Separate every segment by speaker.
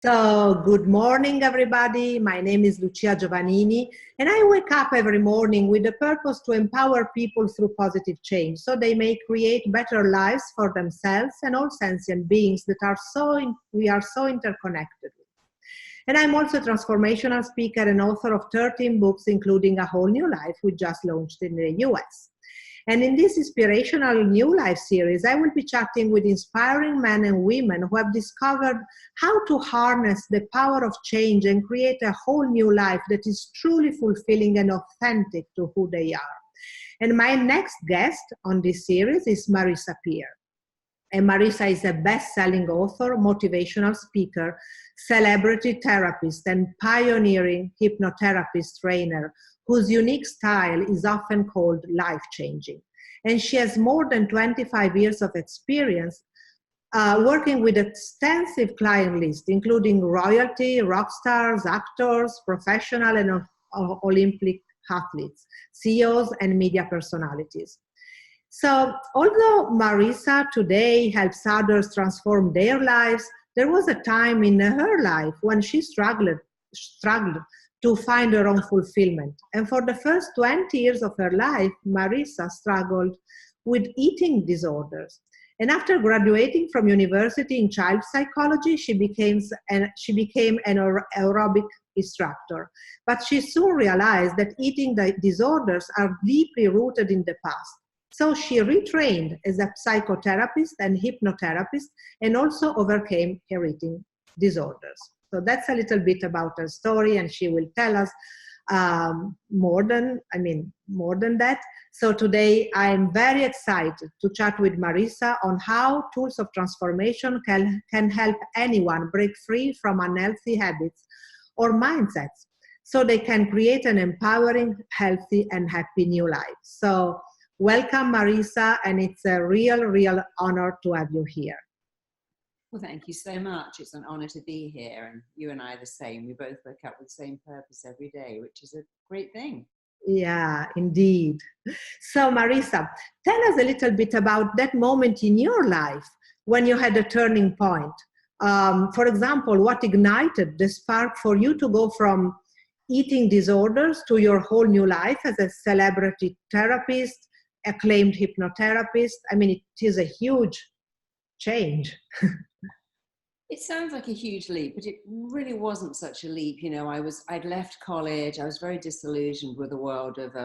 Speaker 1: So, good morning, everybody. My name is Lucia Giovannini, and I wake up every morning with the purpose to empower people through positive change so they may create better lives for themselves and all sentient beings that we are so interconnected with. And I'm also a transformational speaker and author of 13 books, including A Whole New Life, which just launched in the US. And in this inspirational New Life series, I will be chatting with inspiring men and women who have discovered how to harness the power of change and create a whole new life that is truly fulfilling and authentic to who they are. And my next guest on this series is Marisa Peer. And Marisa is a best-selling author, motivational speaker, celebrity therapist, and pioneering hypnotherapist trainer whose unique style is often called life-changing. And she has more than 25 years of experience working with an extensive client list, including royalty, rock stars, actors, professional and Olympic athletes, CEOs, and media personalities. So although Marisa today helps others transform their lives, there was a time in her life when she struggled to find her own fulfillment. And for the first 20 years of her life, Marisa struggled with eating disorders. And after graduating from university in child psychology, she became an aerobic instructor. But she soon realized that eating disorders are deeply rooted in the past. So she retrained as a psychotherapist and hypnotherapist and also overcame her eating disorders. So that's a little bit about her story, and she will tell us more than that. So today I'm very excited to chat with Marisa on how tools of transformation can help anyone break free from unhealthy habits or mindsets so they can create an empowering, healthy, and happy new life. So welcome, Marisa, and it's a real honor to have you here.
Speaker 2: Well, thank you so much. It's an honor to be here, and you and I are the same. We both wake up with the same purpose every day, which is a great thing.
Speaker 1: Yeah, indeed. So, Marisa, tell us a little bit about that moment in your life when you had a turning point. For example, what ignited the spark for you to go from eating disorders to your whole new life as a celebrity therapist, acclaimed hypnotherapist? I mean, it is a huge change.
Speaker 2: It sounds like a huge leap, but it really wasn't such a leap. You know, I'd left college. I was very disillusioned with the world of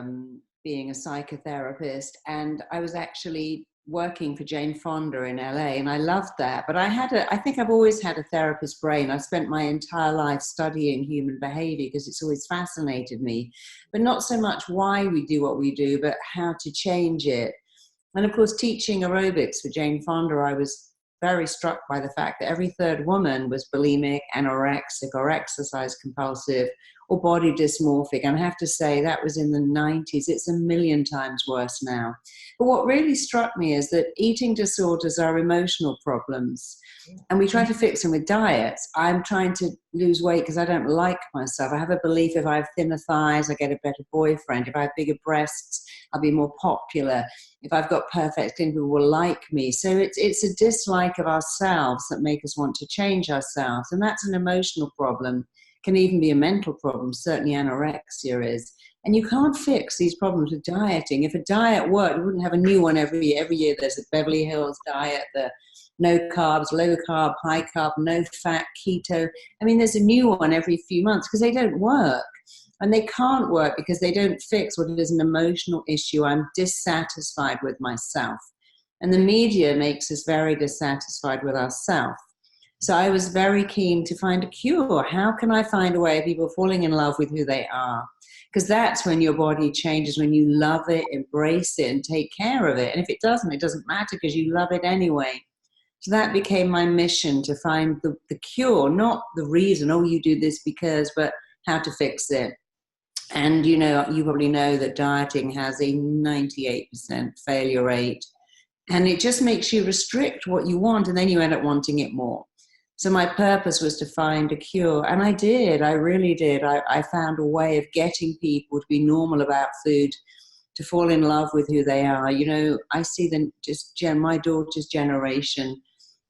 Speaker 2: being a psychotherapist, and I was actually working for Jane Fonda in LA, and I loved that. But I think I've always had a therapist brain. I spent my entire life studying human behavior because it's always fascinated me, but not so much why we do what we do, but how to change it. And of course, teaching aerobics for Jane Fonda, I was very struck by the fact that every third woman was bulimic, anorexic, or exercise compulsive, or body dysmorphic. And I have to say that was in the 90s. It's a million times worse now. But what really struck me is that eating disorders are emotional problems, and we try to fix them with diets. I'm trying to lose weight because I don't like myself. I have a belief if I have thinner thighs, I get a better boyfriend. If I have bigger breasts, I'll be more popular. If I've got perfect skin, people will like me. So it's a dislike of ourselves that make us want to change ourselves. And that's an emotional problem. Can even be a mental problem. Certainly anorexia is. And you can't fix these problems with dieting. If a diet worked, you wouldn't have a new one every year. Every year there's a Beverly Hills diet, the no carbs, low carb, high carb, no fat, keto. I mean, there's a new one every few months because they don't work. And they can't work because they don't fix what is an emotional issue. I'm dissatisfied with myself. And the media makes us very dissatisfied with ourselves. So I was very keen to find a cure. How can I find a way of people falling in love with who they are? Because that's when your body changes, when you love it, embrace it, and take care of it. And if it doesn't matter because you love it anyway. So that became my mission, to find the cure, not the reason, oh, you do this because, but how to fix it. And you know, you probably know that dieting has a 98% failure rate, and it just makes you restrict what you want, and then you end up wanting it more. So my purpose was to find a cure, and I did. I really did. I found a way of getting people to be normal about food, to fall in love with who they are. You know, I see them my daughter's generation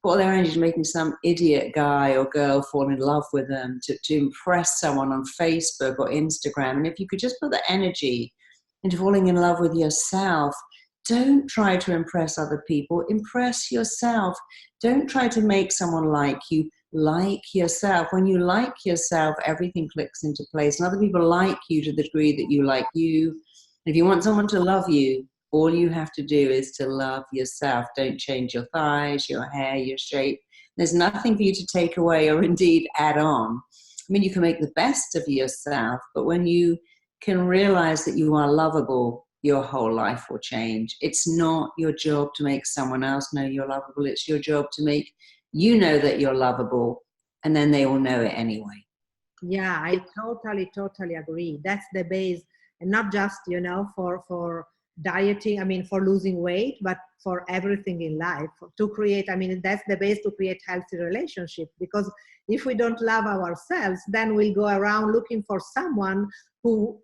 Speaker 2: put all their energy into making some idiot guy or girl fall in love with them, to impress someone on Facebook or Instagram. And if you could just put the energy into falling in love with yourself, don't try to impress other people, impress yourself. Don't try to make someone like you. Like yourself. When you like yourself, everything clicks into place. And other people like you to the degree that you like you. If you want someone to love you, all you have to do is to love yourself. Don't change your thighs, your hair, your shape. There's nothing for you to take away or indeed add on. I mean, you can make the best of yourself, but when you can realize that you are lovable, your whole life will change. It's not your job to make someone else know you're lovable. It's your job to make you know that you're lovable, and then they will know it anyway.
Speaker 1: Yeah, I totally agree. That's the base, and not just, for dieting, I mean, for losing weight, but for everything in life. To create, I mean, that's the base to create healthy relationship. Because if we don't love ourselves, then we'll go around looking for someone who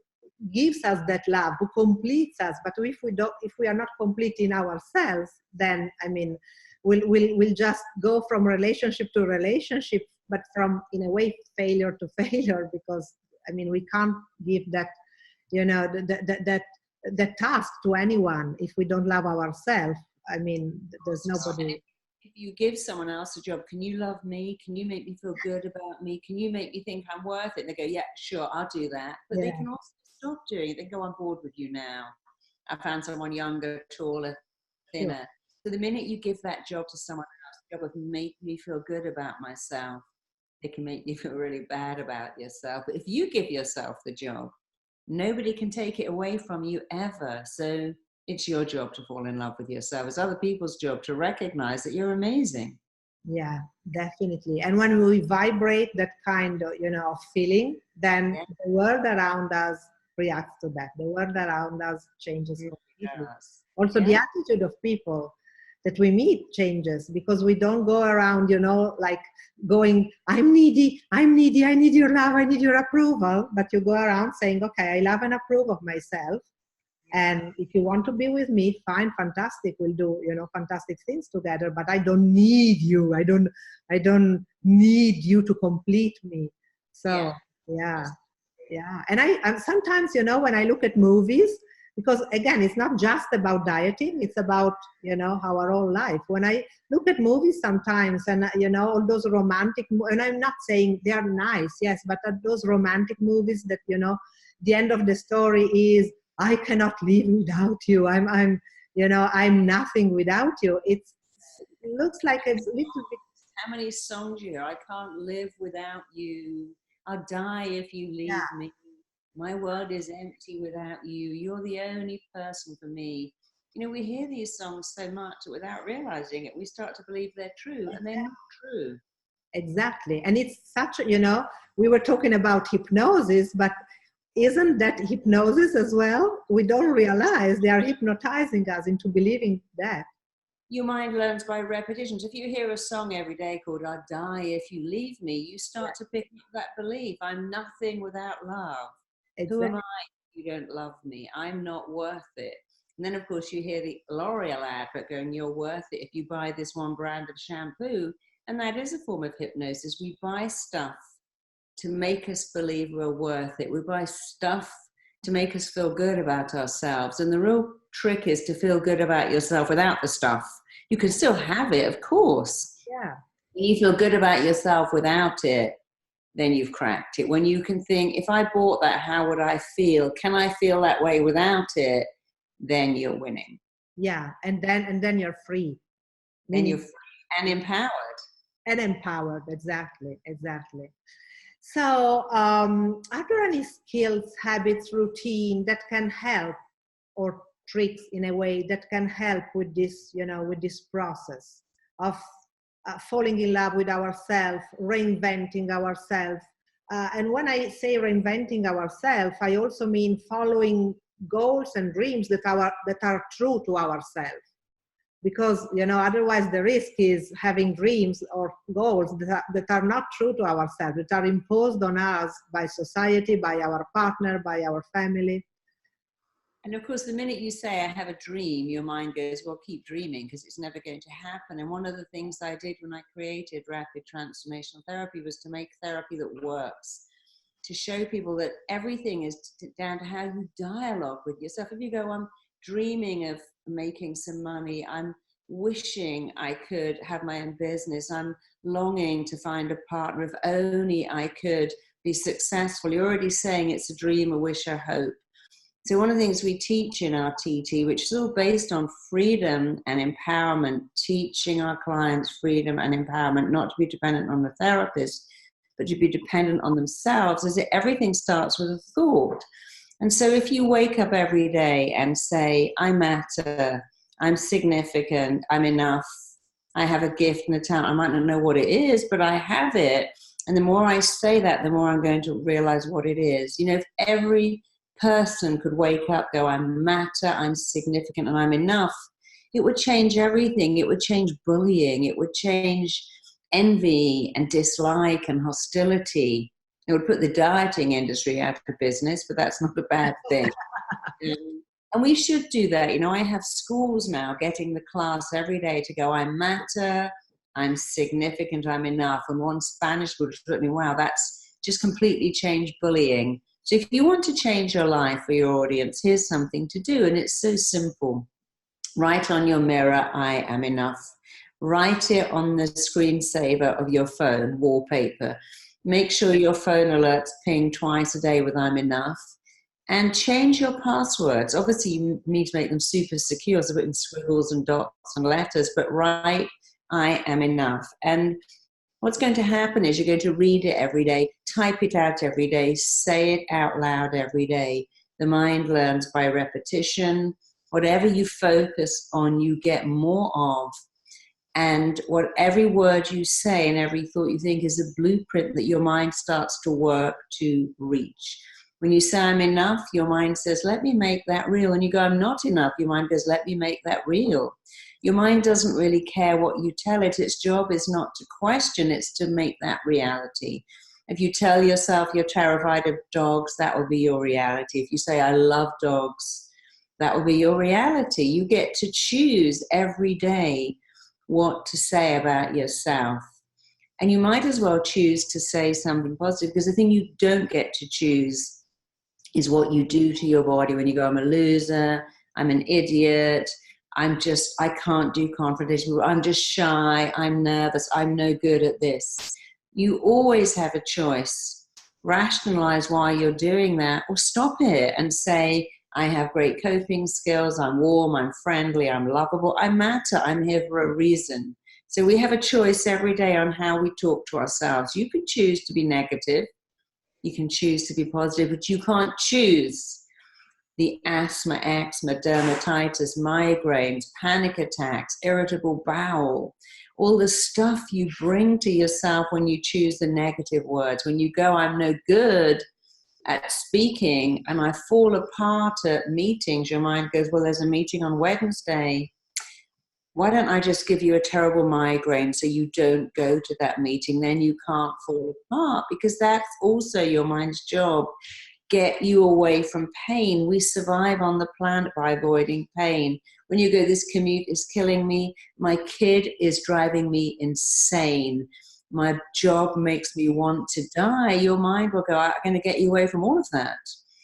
Speaker 1: gives us that love, who completes us. But if we are not complete in ourselves, then, I mean, we'll just go from relationship to relationship, but from, in a way, failure to failure, because, I mean, we can't give that, that task to anyone if we don't love ourselves. I mean, there's nobody.
Speaker 2: If you give someone else a job, can you love me? Can you make me feel good about me? Can you make me think I'm worth it? And they go, yeah, sure, I'll do that. But they can also stop doing it. They go, I'm bored with you now. I found someone younger, taller, thinner. Sure. So the minute you give that job to someone else, the job of make me feel good about myself, it can make you feel really bad about yourself. But if you give yourself the job, nobody can take it away from you ever. So it's your job to fall in love with yourself. It's other people's job to recognize that you're amazing.
Speaker 1: Yeah, definitely. And when we vibrate that kind of, of feeling, then the world around us reacts to that. The world around us changes completely. Also, the attitude of people that we meet changes, because we don't go around, like going, I'm needy, I need your love, I need your approval. But you go around saying, okay, I love and approve of myself. And if you want to be with me, fine, fantastic. We'll do, fantastic things together, but I don't need you. I don't need you to complete me. So, yeah. And I sometimes, when I look at movies, because again, it's not just about dieting, it's about, our whole life. When I look at movies sometimes, and, all those romantic, and I'm not saying they are nice, yes, but those romantic movies that, the end of the story is, I cannot live without you. I'm nothing without you. It looks like a little bit.
Speaker 2: How many songs you hear? I can't live without you. I'll die if you leave me. My world is empty without you. You're the only person for me. We hear these songs so much that without realizing it, we start to believe they're true, and they're not true.
Speaker 1: Exactly. And it's such, we were talking about hypnosis, but isn't that hypnosis as well? We don't realize they are hypnotizing us into believing that.
Speaker 2: Your mind learns by repetition. So if you hear a song every day called I'll die if you leave me, you start to pick up that belief. I'm nothing without love. Exactly. Who am I if you don't love me? I'm not worth it. And then, of course, you hear the L'Oreal advert going, you're worth it if you buy this one brand of shampoo. And that is a form of hypnosis. We buy stuff to make us believe we're worth it. We buy stuff to make us feel good about ourselves. And the real trick is to feel good about yourself without the stuff. You can still have it, of course.
Speaker 1: Yeah.
Speaker 2: When you feel good about yourself without it, then you've cracked it. When you can think, if I bought that, how would I feel? Can I feel that way without it? Then you're winning.
Speaker 1: Yeah, and then you're free.
Speaker 2: Then you're free and empowered.
Speaker 1: And empowered, exactly. So, are there any skills, habits, routine that can help, or tricks in a way that can help with this, with this process of falling in love with ourselves, reinventing ourselves? And when I say reinventing ourselves, I also mean following goals and dreams that are true to ourselves. Because, otherwise the risk is having dreams or goals that are not true to ourselves, that are imposed on us by society, by our partner, by our family.
Speaker 2: And of course, the minute you say, I have a dream, your mind goes, well, keep dreaming because it's never going to happen. And one of the things I did when I created rapid transformational therapy was to make therapy that works, to show people that everything is down to how you dialogue with yourself. If you go, I'm dreaming of making some money, I'm wishing I could have my own business, I'm longing to find a partner, if only I could be successful. You're already saying it's a dream, a wish, a hope. So one of the things we teach in our TT, which is all based on freedom and empowerment, teaching our clients freedom and empowerment, not to be dependent on the therapist, but to be dependent on themselves, is that everything starts with a thought. And so if you wake up every day and say, I matter, I'm significant, I'm enough, I have a gift and a talent, I might not know what it is, but I have it. And the more I say that, the more I'm going to realize what it is. You know, if every person could wake up, go, I matter, I'm significant, and I'm enough, it would change everything. It would change bullying. It would change envy and dislike and hostility. It would put the dieting industry out of business, but that's not a bad thing. And we should do that. You know, I have schools now getting the class every day to go, I matter, I'm significant, I'm enough. And one Spanish school just told me, wow, that's just completely changed bullying. So if you want to change your life for your audience, here's something to do. And it's so simple. Write on your mirror, I am enough. Write it on the screensaver of your phone, wallpaper. Make sure your phone alerts ping twice a day with I'm enough. And change your passwords. Obviously, you need to make them super secure, so put in squiggles and dots and letters, but write, I am enough. And what's going to happen is you're going to read it every day, type it out every day, say it out loud every day. The mind learns by repetition. Whatever you focus on, you get more of. And what every word you say and every thought you think is a blueprint that your mind starts to work to reach. When you say I'm enough, your mind says, let me make that real. And you go, I'm not enough. Your mind goes, let me make that real. Your mind doesn't really care what you tell it. Its job is not to question, it's to make that reality. If you tell yourself you're terrified of dogs, that will be your reality. If you say, I love dogs, that will be your reality. You get to choose every day what to say about yourself. And you might as well choose to say something positive, because the thing you don't get to choose is what you do to your body when you go, I'm a loser, I'm an idiot, I can't do confrontation, I'm just shy, I'm nervous, I'm no good at this. You always have a choice. Rationalize why you're doing that, or stop it and say, I have great coping skills, I'm warm, I'm friendly, I'm lovable, I matter, I'm here for a reason. So we have a choice every day on how we talk to ourselves. You could choose to be negative, you can choose to be positive, but you can't choose the asthma, eczema, dermatitis, migraines, panic attacks, irritable bowel, all the stuff you bring to yourself when you choose the negative words. When you go, I'm no good at speaking and I fall apart at meetings, your mind goes, well, there's a meeting on Wednesday. Why don't I just give you a terrible migraine so you don't go to that meeting? Then you can't fall apart, because that's also your mind's job. Get you away from pain. We survive on the planet by avoiding pain. When you go, this commute is killing me, my kid is driving me insane, my job makes me want to die, your mind will go, I'm going to get you away from all of that.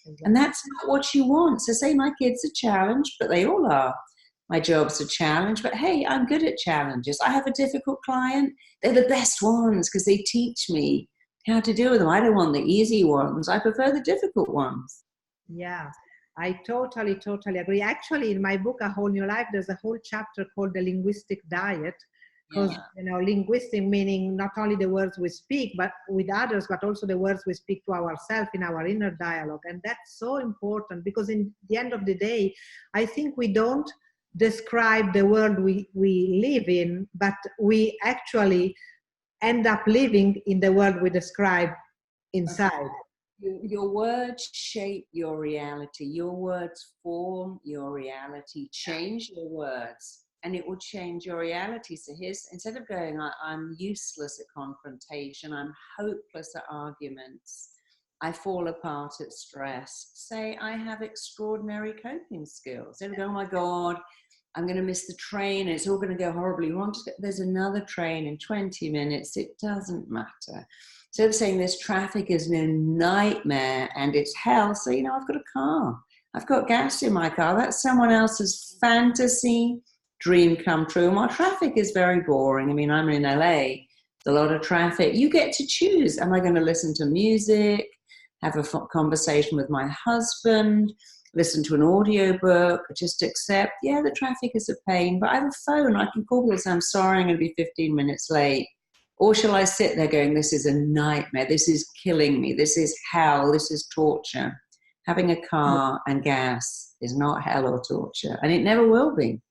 Speaker 2: Exactly. And that's not what you want. So say my kid's a challenge, but they all are. My job's a challenge, but hey, I'm good at challenges. I have a difficult client. They're the best ones because they teach me how to deal with them. I don't want the easy ones. I prefer the difficult ones.
Speaker 1: Yeah, I totally agree. Actually, in my book, A Whole New Life, there's a whole chapter called The Linguistic Diet. Because, linguistic meaning not only the words we speak, but with others, but also the words we speak to ourselves in our inner dialogue. And that's so important, because in the end of the day, I think we don't describe the world we live in, but we actually end up living in the world we describe inside.
Speaker 2: Your words shape your reality. Your words form your reality. Change your words and it will change your reality. So here's, instead of going, I'm useless at confrontation, I'm hopeless at arguments, I fall apart at stress. Say I have extraordinary coping skills. They would go, oh my God, I'm going to miss the train. It's all going to go horribly wrong. There's another train in 20 minutes. It doesn't matter. So they're saying this traffic is a nightmare and it's hell. So, you know, I've got a car. I've got gas in my car. That's someone else's fantasy dream come true. And while traffic is very boring, I mean, I'm in LA, a lot of traffic. You get to choose. Am I going to listen to music, have a conversation with my husband, listen to an audiobook, just accept, yeah, the traffic is a pain, but I have a phone. I can call people and say, I'm sorry, I'm going to be 15 minutes late. Or shall I sit there going, this is a nightmare. This is killing me. This is hell. This is torture. Having a car and gas is not hell or torture. And it never will be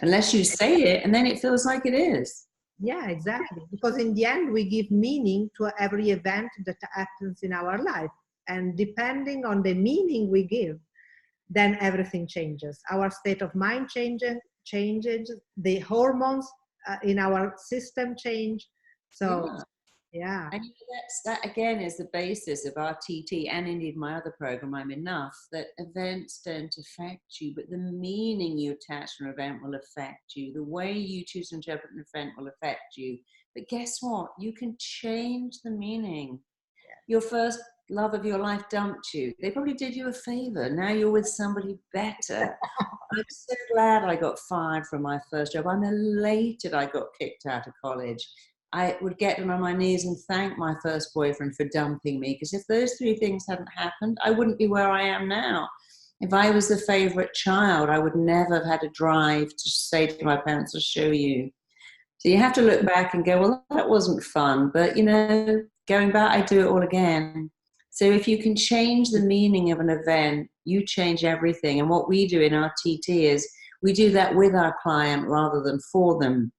Speaker 2: unless you say it and then it feels like it is.
Speaker 1: Yeah, exactly. Because in the end, we give meaning to every event that happens in our life. And depending on the meaning we give, then everything changes. Our state of mind changes, the hormones in our system change. So, yeah.
Speaker 2: And that again is the basis of our TT and indeed my other program, I'm Enough, that events don't affect you, but the meaning you attach to an event will affect you. The way you choose to interpret an event will affect you. But guess what? You can change the meaning. Your first love of your life dumped you. They probably did you a favor. Now you're with somebody better. I'm so glad I got fired from my first job. I'm elated I got kicked out of college. I would get on my knees and thank my first boyfriend for dumping me, because if those three things hadn't happened, I wouldn't be where I am now. If I was the favorite child, I would never have had a drive to say to my parents, I'll show you. So you have to look back and go, well, that wasn't fun. But, you know, going back, I do it all again. So if you can change the meaning of an event, you change everything. And what we do in our TT is we do that with our client rather than for them,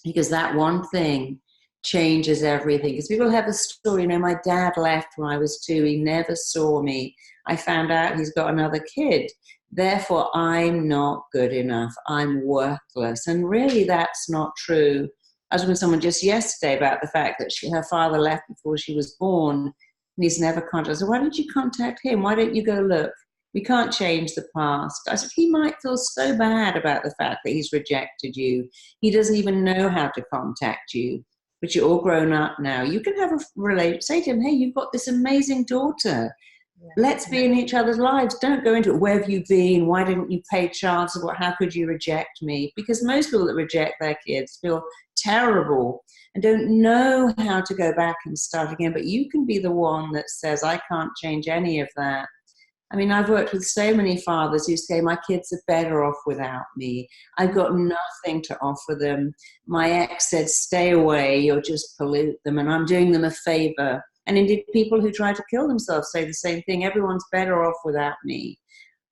Speaker 2: because that one thing changes everything. Because people have a story, you know, my dad left when I was 2. He never saw me. I found out he's got another kid. Therefore, I'm not good enough. I'm worthless. And really, that's not true. I was with someone just yesterday about the fact that her father left before she was born, and he's never contacted. I said, why don't you contact him? Why don't you go look? We can't change the past. I said, he might feel so bad about the fact that he's rejected you. He doesn't even know how to contact you. But you're all grown up now. You can have a relate. Say to him, hey, you've got this amazing daughter. Yeah. Let's be in each other's lives. Don't go into it. Where have you been? Why didn't you pay child support? How could you reject me? Because most people that reject their kids feel terrible and don't know how to go back and start again. But you can be the one that says, I can't change any of that. I mean, I've worked with so many fathers who say, my kids are better off without me. I've got nothing to offer them. My ex said, stay away, you'll just pollute them, and I'm doing them a favor. And indeed, people who try to kill themselves say the same thing. Everyone's better off without me.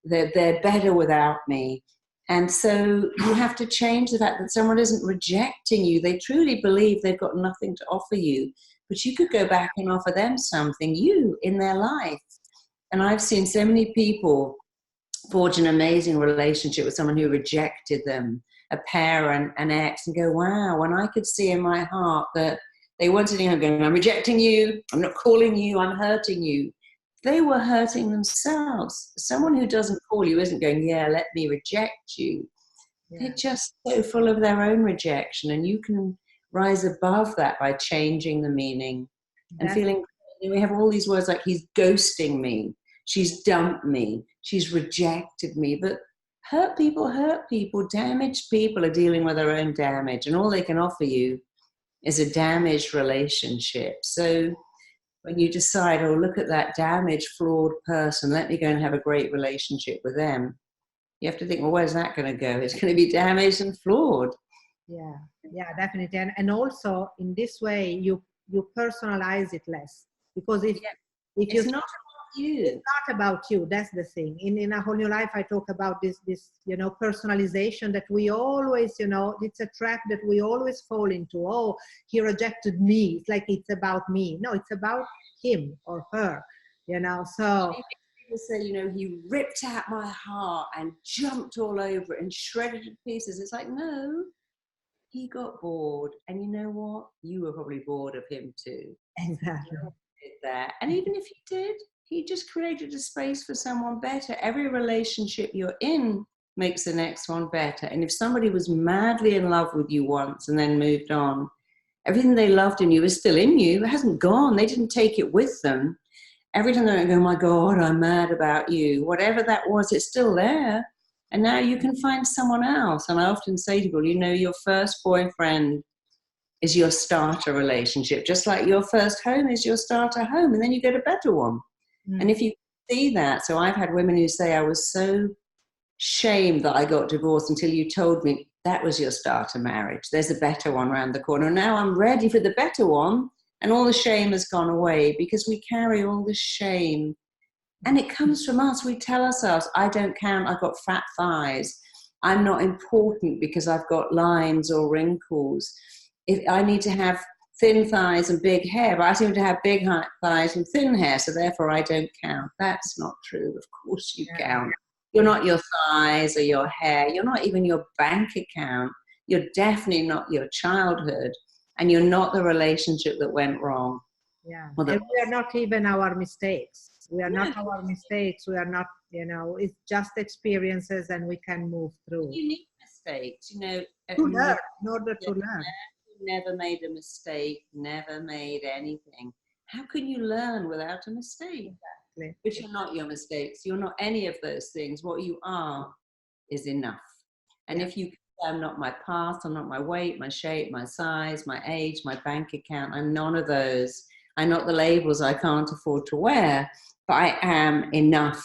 Speaker 2: They're better without me. And so you have to change the fact that someone isn't rejecting you. They truly believe they've got nothing to offer you. But you could go back and offer them something, you, in their life. And I've seen so many people forge an amazing relationship with someone who rejected them, a parent, an ex, and go, wow, when I could see in my heart that they weren't sitting there going, I'm rejecting you, I'm not calling you, I'm hurting you. They were hurting themselves. Someone who doesn't call you isn't going, yeah, let me reject you. Yeah. They're just so full of their own rejection. And you can rise above that by changing the meaning and feeling. We have all these words like he's ghosting me, she's dumped me, she's rejected me. But hurt people, damaged people are dealing with their own damage, and all they can offer you is a damaged relationship. So when you decide, oh, look at that damaged, flawed person, let me go and have a great relationship with them, you have to think, well, where's that going to go? It's going to be damaged and flawed.
Speaker 1: Yeah, definitely. And also in this way, you personalize it less. Because if
Speaker 2: it's not about you.
Speaker 1: It's not about you. That's the thing. In A Whole New Life, I talk about this, personalization that we always, it's a trap that we always fall into. Oh, he rejected me. It's like it's about me. No, it's about him or her, so.
Speaker 2: People say, he ripped out my heart and jumped all over it and shredded it to pieces. It's like, no, he got bored. And you know what? You were probably bored of him too.
Speaker 1: Exactly.
Speaker 2: That. And even if you did, just created a space for someone better. Every relationship you're in makes the next one better. And if somebody was madly in love with you once and then moved on, everything they loved in you is still in you. It hasn't gone. They didn't take it with them. Every time they don't go, oh my God, I'm mad about you. Whatever that was, it's still there. And now you can find someone else. And I often say to people, you know, your first boyfriend is your starter relationship, just like your first home is your starter home, and then you get a better one. And if you see that, so I've had women who say, I was so shamed that I got divorced until you told me that was your starter marriage. There's a better one around the corner. Now I'm ready for the better one, and all the shame has gone away, because we carry all the shame. And it comes from us. We tell ourselves, I don't count, I've got fat thighs. I'm not important because I've got lines or wrinkles. If I need to have thin thighs and big hair, but I seem to have big thighs and thin hair, so therefore I don't count. That's not true. Of course you count. You're not your thighs or your hair. You're not even your bank account. You're definitely not your childhood. And you're not the relationship that went wrong.
Speaker 1: Yeah. And we are not even our mistakes. We are not our mistakes. We are not, you know, it's just experiences, and we can move through.
Speaker 2: You need mistakes, you know.
Speaker 1: To learn, in order to learn.
Speaker 2: Never made a mistake, never made anything. How can you learn without a mistake? Exactly. But you're not your mistakes. You're not any of those things. What you are is enough. And if you say, I'm not my past, I'm not my weight, my shape, my size, my age, my bank account, I'm none of those. I'm not the labels I can't afford to wear, but I am enough.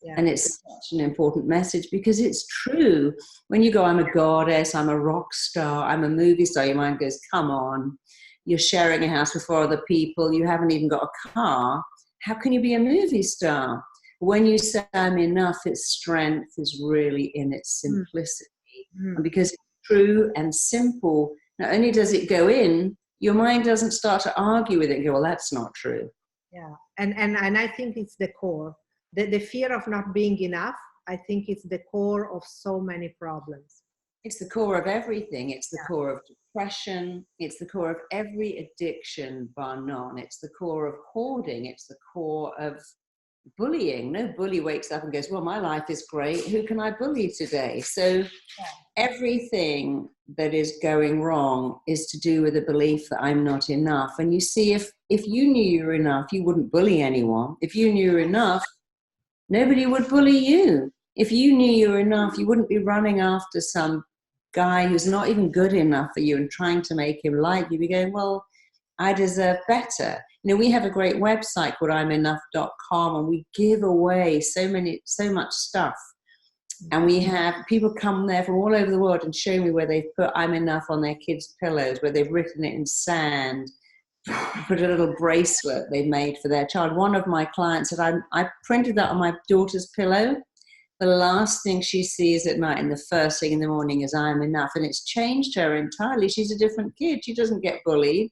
Speaker 2: Yeah. And it's such an important message, because it's true. When you go, I'm a goddess, I'm a rock star, I'm a movie star, your mind goes, come on. You're sharing a house with 4 other people. You haven't even got a car. How can you be a movie star? When you say I'm enough, its strength is really in its simplicity. And because it's true and simple, not only does it go in, your mind doesn't start to argue with it and go, well, that's not true.
Speaker 1: Yeah. And I think it's the core. The fear of not being enough, I think it's the core of so many problems.
Speaker 2: It's the core of everything. It's the core of depression. It's the core of every addiction, bar none. It's the core of hoarding. It's the core of bullying. No bully wakes up and goes, well, my life is great. Who can I bully today? So everything that is going wrong is to do with the belief that I'm not enough. And you see, if you knew you were enough, you wouldn't bully anyone. If you knew you were enough, nobody would bully you. If you knew you were enough, you wouldn't be running after some guy who's not even good enough for you and trying to make him like you. You'd be going, well, I deserve better. You know, we have a great website called imenough.com, and we give away so much stuff. And we have people come there from all over the world and show me where they've put I'm enough on their kids' pillows, where they've written it in sand, put a little bracelet they made for their child. One of my clients said, I printed that on my daughter's pillow. The last thing she sees at night and the first thing in the morning is I'm enough. And it's changed her entirely. She's a different kid. She doesn't get bullied.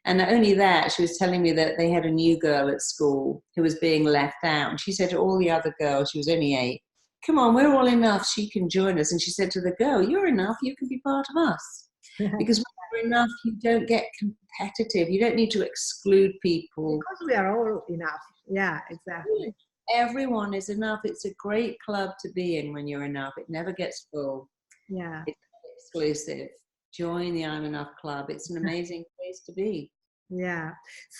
Speaker 2: And not only that, she was telling me that they had a new girl at school who was being left out. And she said to all the other girls, she was only 8, come on, we're all enough. She can join us. And she said to the girl, you're enough. You can be part of us. Because when you're enough, you don't get competitive. You don't need to exclude people.
Speaker 1: Because we are all enough. Yeah, exactly.
Speaker 2: Everyone is enough. It's a great club to be in when you're enough. It never gets full.
Speaker 1: Yeah.
Speaker 2: It's exclusive. Join the I'm Enough Club. It's an amazing place to be.
Speaker 1: Yeah.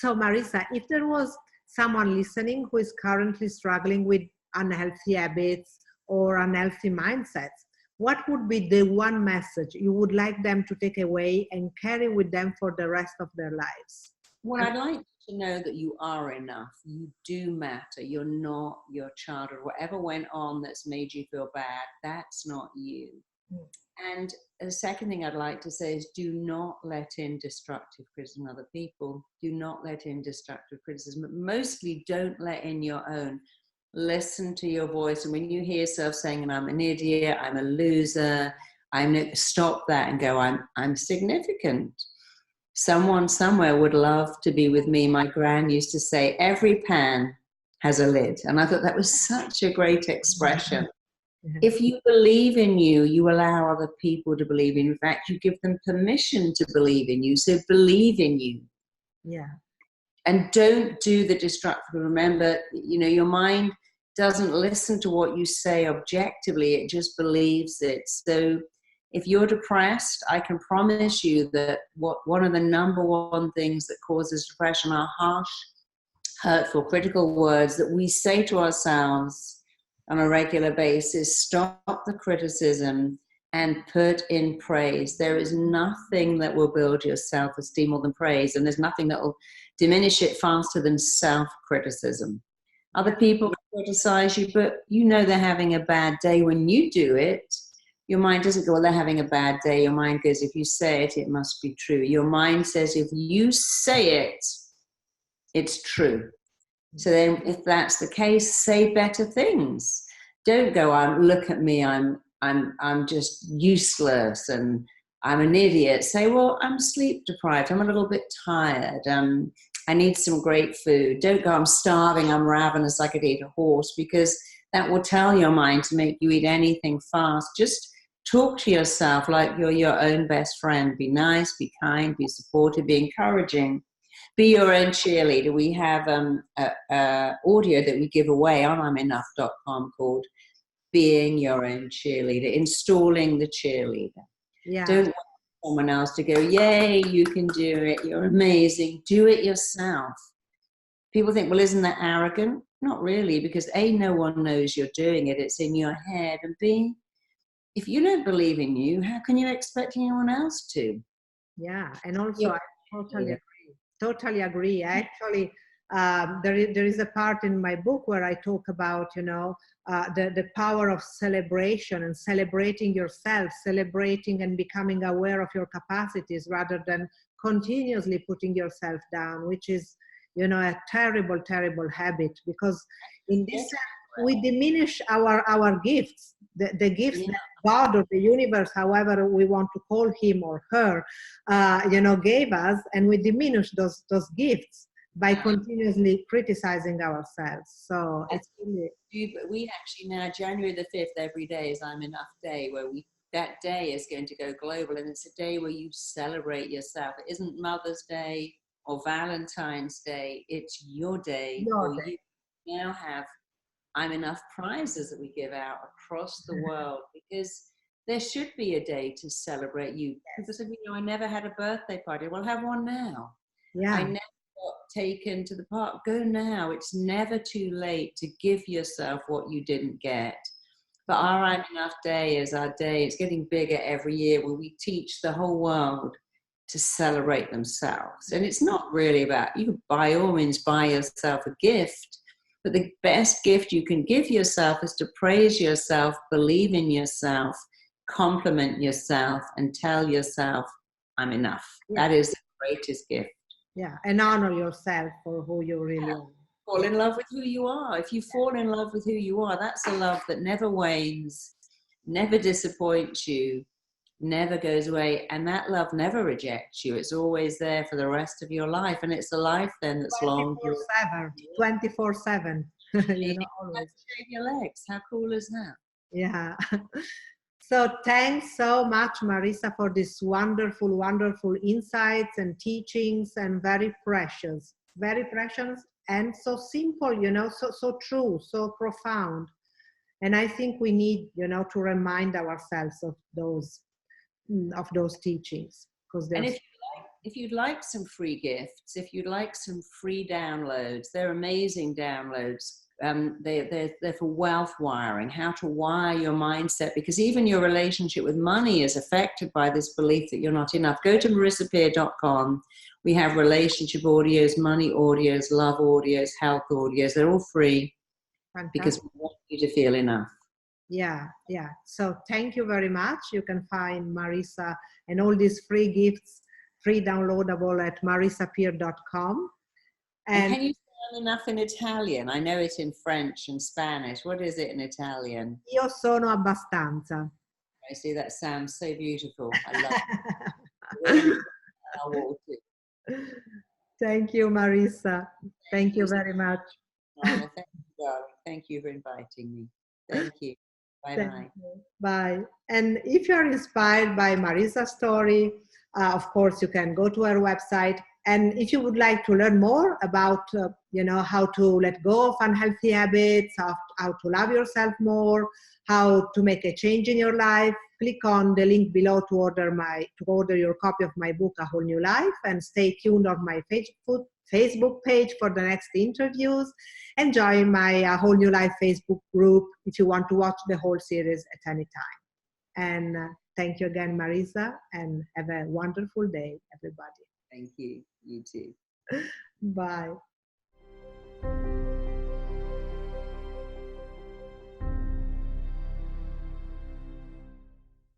Speaker 1: So Marisa, if there was someone listening who is currently struggling with unhealthy habits or unhealthy mindsets, what would be the one message you would like them to take away and carry with them for the rest of their lives?
Speaker 2: Well, I'd like to know that you are enough. You do matter. You're not your childhood. Whatever went on that's made you feel bad, that's not you. And the second thing I'd like to say is do not let in destructive criticism of other people. Do not let in destructive criticism, but mostly don't let in your own. Listen to your voice. And when you hear yourself saying, I'm an idiot, I'm a loser, stop that and go, I'm significant. Someone somewhere would love to be with me. My gran used to say, every pan has a lid. And I thought that was such a great expression. If you believe in you, you allow other people to believe in you. In fact, you give them permission to believe in you. So believe in you.
Speaker 1: Yeah.
Speaker 2: And don't do the destructive. Remember, you know, your mind doesn't listen to what you say objectively, it just believes it. So if you're depressed, I can promise you that one of the number one things that causes depression are harsh, hurtful, critical words that we say to ourselves on a regular basis. Stop the criticism and put in praise. There is nothing that will build your self-esteem more than praise, and there's nothing that will diminish it faster than self-criticism. Other people criticize you, but you know they're having a bad day when you do it. Your mind doesn't go, well, they're having a bad day. Your mind goes, if you say it, it must be true. Your mind says, if you say it, it's true. So then if that's the case, say better things. Don't go, look at me, I'm just useless and I'm an idiot. Say, well, I'm sleep deprived, I'm a little bit tired, I need some great food. Don't go, I'm starving, I'm ravenous, I could eat a horse, because that will tell your mind to make you eat anything fast. Just talk to yourself like you're your own best friend. Be nice, be kind, be supportive, be encouraging. Be your own cheerleader. We have audio that we give away on I'mEnough.com called Being Your Own Cheerleader, installing the cheerleader.
Speaker 1: Yeah.
Speaker 2: Don't want someone else to go, yay, you can do it, you're amazing. Do it yourself. People think, well, isn't that arrogant? Not really, because A, no one knows you're doing it. It's in your head. And B, if you don't believe in you, how can you expect anyone else to?
Speaker 1: Yeah, and also I totally agree. Actually, there is a part in my book where I talk about, you know, the power of celebration and celebrating yourself, celebrating and becoming aware of your capacities rather than continuously putting yourself down, which is, you know, a terrible, terrible habit, because in this sense, we diminish our gifts, the gifts that God or the universe, however we want to call him or her, you know, gave us, and we diminish those gifts by continuously criticizing ourselves. So it's really...
Speaker 2: We actually now, January the 5th, every day is I'm Enough Day, where that day is going to go global, and it's a day where you celebrate yourself. It isn't Mother's Day or Valentine's Day, it's your day. You now have I'm Enough prizes that we give out across the world, because there should be a day to celebrate you. People said, you know, I never had a birthday party. Well, have one now.
Speaker 1: Yeah.
Speaker 2: I never got taken to the park. Go now. It's never too late to give yourself what you didn't get. But our I'm Enough Day is our day. It's getting bigger every year, where we teach the whole world to celebrate themselves. And it's not really about, you can by all means buy yourself a gift, but the best gift you can give yourself is to praise yourself, believe in yourself, compliment yourself, and tell yourself, I'm enough. Yeah. That is the greatest gift.
Speaker 1: Yeah, and honor yourself for who you really are.
Speaker 2: Fall in love with who you are. If you fall in love with who you are, that's a love that never wanes, never disappoints you, never goes away, and that love never rejects you. It's always there for the rest of your life, and it's a life then that's
Speaker 1: 24/7. 24/7. You know, always.
Speaker 2: Shave your legs. How cool is that?
Speaker 1: Yeah. So thanks so much, Marisa, for this wonderful, wonderful insights and teachings, and very precious and so simple, you know, so true, so profound. And I think we need, you know, to remind ourselves of those teachings, because they're...
Speaker 2: And if you'd like some free gifts, if you'd like some free downloads, they're amazing downloads. They're for wealth wiring, how to wire your mindset, because even your relationship with money is affected by this belief that you're not enough. Go to marisapeer.com. We have relationship audios, money audios, love audios, health audios. They're all free. Fantastic. Because we want you to feel enough.
Speaker 1: Yeah. So thank you very much. You can find Marisa and all these free gifts, free downloadable at marisapeer.com.
Speaker 2: And can you say enough in Italian? I know it in French and Spanish. What is it in Italian?
Speaker 1: Io sono abbastanza.
Speaker 2: I see, that sounds so beautiful. I love it.
Speaker 1: Thank you, Marisa. Thank you very much.
Speaker 2: Thank you, darling. Thank you for inviting me. Thank you. Bye-bye.
Speaker 1: Bye. And if you're inspired by Marisa's story, of course, you can go to her website, And if you would like to learn more about, how to let go of unhealthy habits, how to love yourself more, how to make a change in your life, click on the link below to order your copy of my book, A Whole New Life, and stay tuned on my Facebook page for the next interviews, and join my A Whole New Life Facebook group if you want to watch the whole series at any time. And thank you again, Marisa, and have a wonderful day, everybody.
Speaker 2: Thank you. You too.
Speaker 1: Bye.